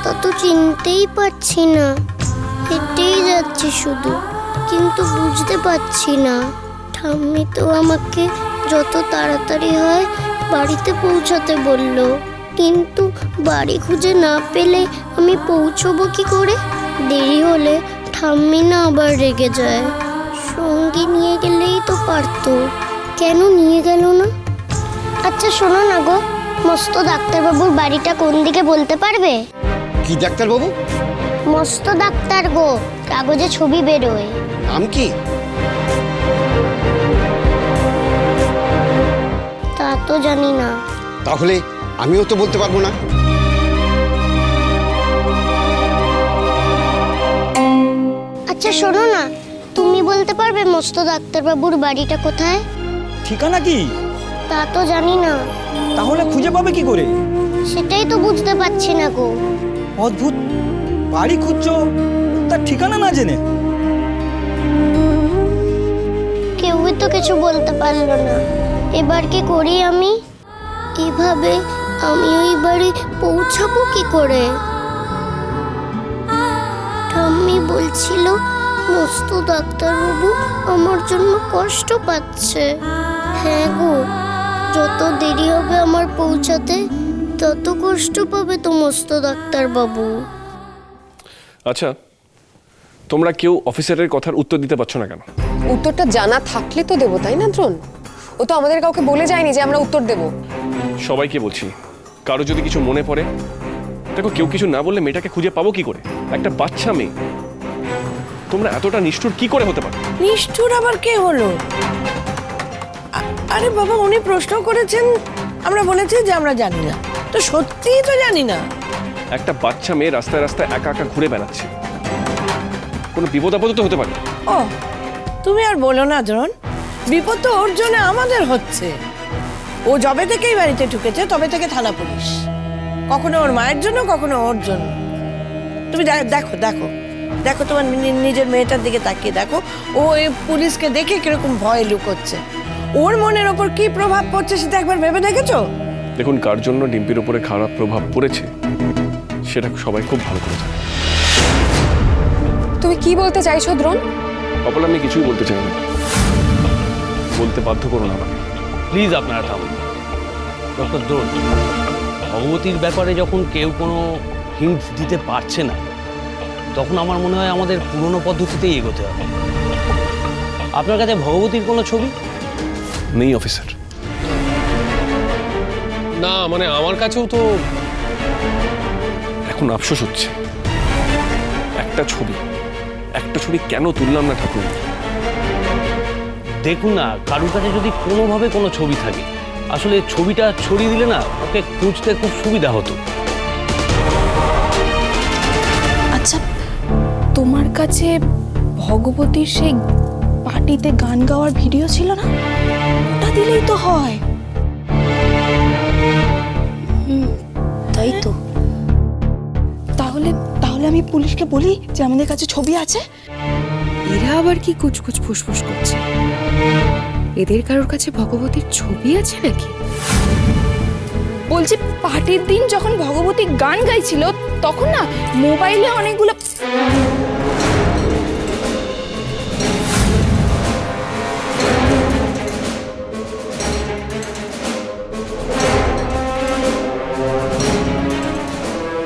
রাস্তা তো চিনতেই পারছি না, হেঁটেই যাচ্ছি শুধু, কিন্তু বুঝতে পারছি না। ঠাম্মি তো আমাকে যত তাড়াতাড়ি হয় বাড়িতে পৌঁছাতে বললো, কিন্তু বাড়ি খুঁজে না পেলে আমি পৌঁছবো কি করে? দেরি হলে ঠাম্মি না আবার রেগে যায়। সঙ্গে নিয়ে গেলেই তো পারতো, কেন নিয়ে গেল না? আচ্ছা শোনো না গো, মস্ত ডাক্তারবাবুর বাড়িটা কোন দিকে বলতে পারবে? কি ডাক্তারবাবু? মস্ত ডাক্তার গো, কাগজে ছবি বেরোয়। নাম কি? তা তো জানি না। তাহলে আমিও তো বলতে পারবো না। আচ্ছা শোনো না, তুমি বলতে পারবে মস্ত ডাক্তারবাবুর বাড়িটা কোথায়? ঠিকানা কি? তা তো জানি না। তাহলে খুঁজে পাবে কি করে? সেটাই তো বুঝতে পারছি না গো। অদ্ভুত, বাড়ি খুঁজছো তার ঠিকানা না জেনে? কেউই তো কিছু বলতে পারলো না। এবার কি করি আমি? এভাবে আমি ওই বাড়ি পৌঁছাবো কি করে? ঠাম্মি বলছিল মস্ত ডাক্তারবাবু আমার জন্য কষ্ট পাচ্ছে। হ্যাঁ গো, যত দেরি হবে আমার পৌঁছাতে তত কষ্ট পাবে তো মস্ত ডাক্তারবাবু। আচ্ছা, তোমরা কেউ অফিসারের কথার উত্তর দিতে পারছো না কেন? উত্তরটা জানা থাকলে তো দেবো, তাই না দ্রোণ? ও তো আমাদের কাউকে বলে যায়নি যে আমরা উত্তর দেব। সবাইকে বলছি, কারো যদি কিছু মনে পড়ে, দেখো কেউ কিছু না বললে মেয়েটাকে খুঁজে পাবো কি করে? একটা বাচ্চা মেয়ে। তোমরা এতটা নিষ্ঠুর কি করে হতে পারো? নিষ্ঠুর আবার কে হলো? আরে বাবা, উনি প্রশ্ন করেছেন, আমরা বলেছি যে আমরা জানি না, তো সত্যিই তো জানি না। একটা বাচ্চা মেয়ে রাস্তায় রাস্তায় একা একা ঘুরে বেড়াচ্ছে, কোনো বিপদ আপদ তো হতে পারে। ও তুমি আর বলো না দ্রোণ, বিপদ তো ওর জন্য আমাদের হচ্ছে। ও যবে থেকেই বাড়িতে ঢুকেছে তবে থেকে থানা পুলিশ, কখনো ওর মায়ের জন্য কখনো ওর জন্য। তুমি দেখো দেখো দেখো, তোমার নিজের মেয়েটার দিকে তাকিয়ে দেখো, ও এই পুলিশকে দেখে কিরকম ভয় লুকোচ্ছে। ওর মনের ওপর কি প্রভাব পড়ছে সেটা একবার ভেবে দেখেছো? দেখুন, কার জন্য ডিম্পির উপরে খারাপ প্রভাব পড়েছে সেটা সবাই খুব ভালো করে জানে। তুমি কি বলতে চাইছো দ্রোণ? অপল, আমি কিছুই বলতে চাই না, বলতে বাধ্য করো না আমাকে। প্লিজ আপনারা থামুন। ডক্টর দ্রোণ, ভগবতীর ব্যাপারে যখন কেউ কোনো হিন্ট দিতে পারছে না, তখন আমার মনে হয় আমাদের পুরনো পদ্ধতিতেই এগোতে হবে। আপনার কাছে ভগবতীর কোনো ছবি নেই অফিসার? না, মানে আমার কাছেও তো এখন আফসোস হচ্ছে, একটা ছবি কেন তুললাম না ঠাকুর? দেখুন না, কারুর কাছে যদি কোনোভাবে কোনো ছবি থাকে, আসলে ছবিটা ছড়িয়ে দিলে না ওকে খুঁজতে খুব সুবিধা হতো। আচ্ছা, তোমার কাছে ভগবতীর সেই পার্টিতে গান গাওয়ার ভিডিও ছিল না? ওটা দিলেই তো হয়। তাই তো। তাহলে তাহলে আমি পুলিশকে বলি যে আমাদের কাছে ছবি আছে। এরা আবার কি কুচকুচ ফুসফুস করছে? এদের কারোর কাছে ভগবতীর ছবি আছে নাকি? বলছি, পার্টির দিন যখন ভগবতী গান গাইছিল তখন না মোবাইলে অনেকগুলো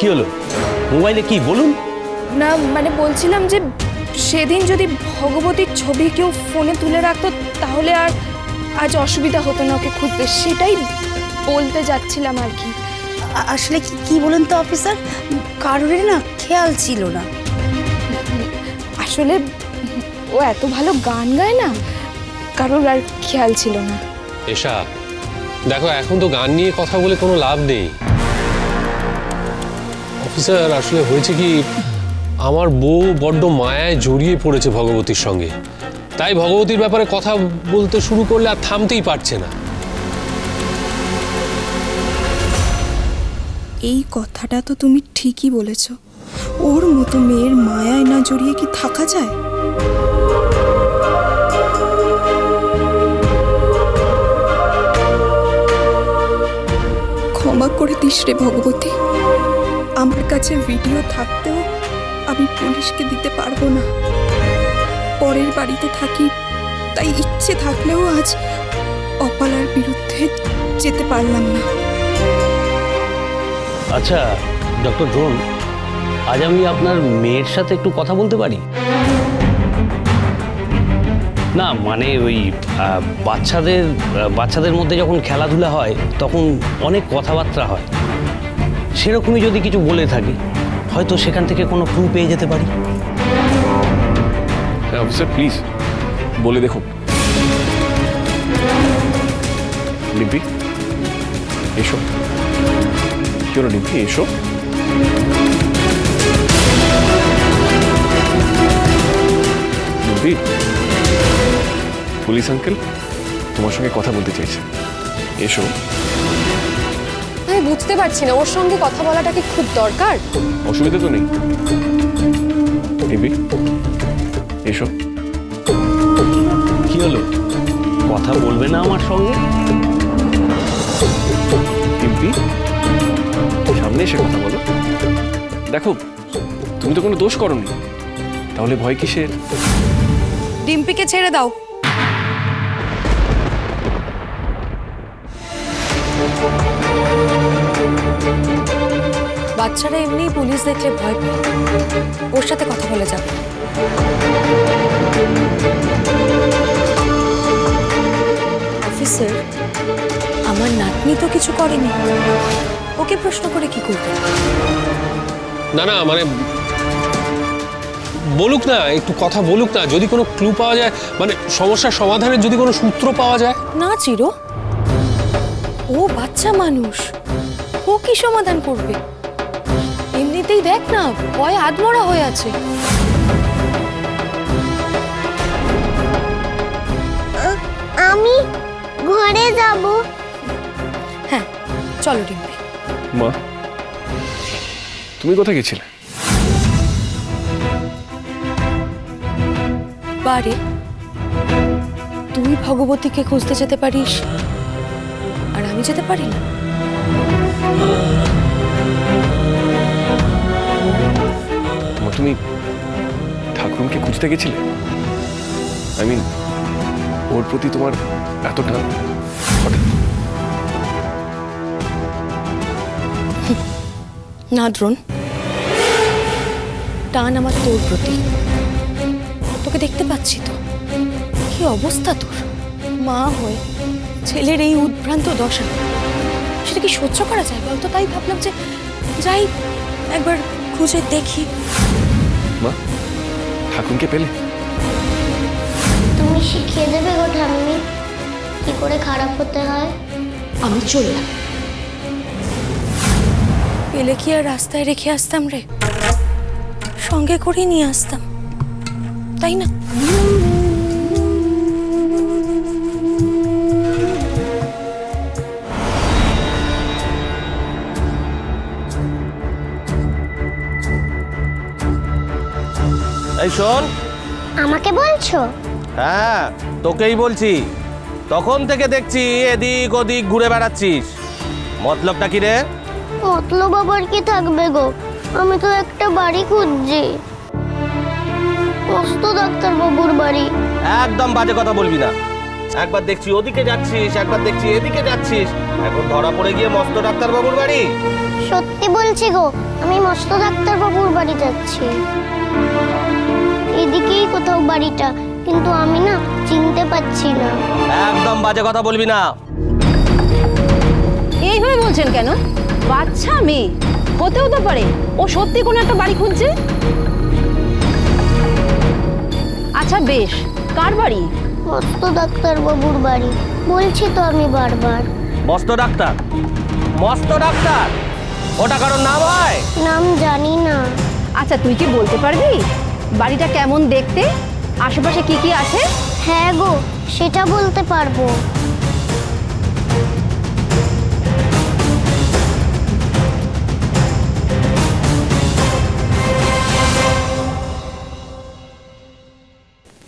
কি হলো? মোবাইলে কি বলুন না, মানে বলছিলাম যে সেদিন যদি ভগবতীর ছবি কেউ ফোনে তুলে রাখতো তাহলে আর আজ অসুবিধা হতো না ওকে খুঁজতে, সেটাই বলতে যাচ্ছিলাম আর কি। আসলে কি বলুন তো অফিসার, কারোরই না খেয়াল ছিল না। আসলে ও এত ভালো গান গায় না, কারোর আর খেয়াল ছিল না। এসা দেখো, এখন তো গান নিয়ে কথা বলে কোনো লাভ নেই। অফিসার, আসলে হয়েছে কি, আমার বউ বড্ড মায়ায় জড়িয়ে পড়েছে ভগবতীর সঙ্গে, তাই ভগবতীর ব্যাপারে কথা বলতে শুরু করলে আর থামতেই পারছে না। এই কথাটা তো তুমি ঠিকই বলেছ। ওর মতো মেয়ের মায়ায় না জড়িয়ে কি থাকা যায়? ক্ষমা করে দিস রে ভগবতী, আমার কাছে ভিডিও থাকতেও আমি পুলিশকে দিতে পারবো না। পরের বাড়িতে থাকি, তাই ইচ্ছে থাকলেও আজ অপালার বিরুদ্ধে যেতে পারলাম না। আচ্ছা ডক্টর ড্রোন, আজ আমি আপনার মেয়ের সাথে একটু কথা বলতে পারি? না মানে ওই বাচ্চাদের মধ্যে যখন খেলাধুলা হয় তখন অনেক কথাবার্তা হয়, সেরকমই যদি কিছু বলে থাকি হয়তো সেখান থেকে কোনো ক্লু পেয়ে যেতে পারি। হ্যাঁ অফিসার, প্লিজ বলে দেখুন। ডিম্পি এসো। কি হলো ডিম্পি, এসো। ডিম্পি, পুলিশ আঙ্কেল তোমার সঙ্গে কথা বলতে চাইছে, এসো। আমি বুঝতে পারছি না ওর সঙ্গে কথা বলাটা কি খুব দরকার? অসুবিধা তো নেই। ডিম্পি এসো। কি হলো, কথা বলবে না আমার সঙ্গে? ডিম্পি সামনে এসে কথা বলো। দেখো তুমি তো কোনো দোষ করোনি, তাহলে ভয় কিসের? ডিম্পিকে ছেড়ে দাও। বাচ্চারা এমনিই পুলিশ দেখলে ভয় পায়, ওর সাথে কথা বলে যাবে। অফিসার, আমার নাতনি তো কিছু করেনি, ওকে প্রশ্ন করে কি করবে? না না মানে বলুক না, একটু কথা বলুক না, যদি কোনো ক্লু পাওয়া যায়, মানে সমস্যার সমাধানের যদি কোনো সূত্র পাওয়া যায়। না চিরো, ও বাচ্চা মানুষ, ও কি সমাধান করবে? এমনিতেই দেখ না ভয় আধমরা হয়ে আছে। আমি ঘরে যাব। হ্যাঁ চলো ডিম্পি। মা তুমি কোথায় গেছিলে? বারে তুই ভগবতীকে খুঁজতে যেতে পারিস আর আমি যেতে পারি না? মা তুমি ঠাকুরকে খুঁজতে গেছিলে? আই মিন ওর প্রতি তোমার এত টান হঠাৎ? না দ্রোণ, টান আমার তোর প্রতি। তোকে দেখতে পাচ্ছি তো, কি অবস্থা তোর। মা হয়ে ছেলের এই উদ্ভ্রান্ত দশা, সেটা কি সহ্য করা যায় বলতো? তাই ভাবলাম যে যাই একবার খুঁজে দেখি। মা ঠাকুরকে পেলে? তুমি শিখিয়ে দেবে গো ঠাম্মি কি করে খারাপ হতে হয়? আমি চললাম, পেলে কি আর রাস্তায় রেখে আসতাম রে? সঙ্গে করে নিয়ে আসতাম, তাই না? এই শোন। আমাকে বলছো? হ্যাঁ তোকেই বলছি, তখন থেকে দেখছি এদিক ওদিক ঘুরে বেড়াচ্ছিস, মতলবটা কি রে? মতলব আবার কি থাকবে গো, আমি তো একটা বাড়ি খুঁজছি, মস্ত ডাক্তার বাবুর বাড়ি। একদম বাজে কথা বলবি না। একবার দেখছি ওদিকে যাচ্ছিস, একবার দেখছি এদিকে যাচ্ছিস, এখন ধরা পড়ে গিয়ে মস্ত ডাক্তার বাবুর বাড়ি। সত্যি বলছি গো, আমি মস্ত ডাক্তার বাবুর বাড়ি যাচ্ছি। এদিকেই কোথাও বাড়িটা, কিন্তু আমি না চিনতে পারছি না। একদম বাজে কথা বলবি না। এইভাবে বলছেন কেন? বাচ্চা মেয়ে হতেও তো পারে ও সত্যি কোনো একটা বাড়ি খুঁজছে। আচ্ছা বেশ, কার বাড়ি? মস্ত ডাক্তার বাবুর বাড়ি, বলছি তো আমি বারবার। মস্ত ডাক্তার? মস্ত ডাক্তার ওটা কারোর নাম হয়? নাম জানি না। আচ্ছা তুই কি বলতে পারবি বাড়িটা কেমন দেখতে, আশেপাশে কি কি আছে? হ্যাঁ গো, সেটা বলতে পারবো।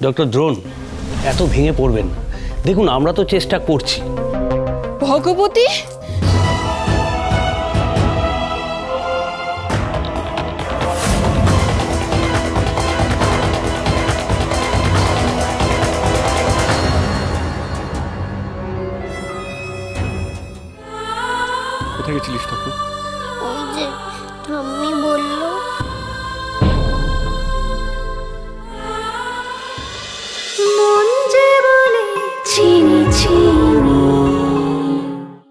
ডক্টর দ্রোণ, এত ভেঙে পড়বেন না, দেখুন আমরা তো চেষ্টা করছি। ভগবতী কোথায় গেছিলিস ঠাকুর? ওই যে ঠাম্মি বললো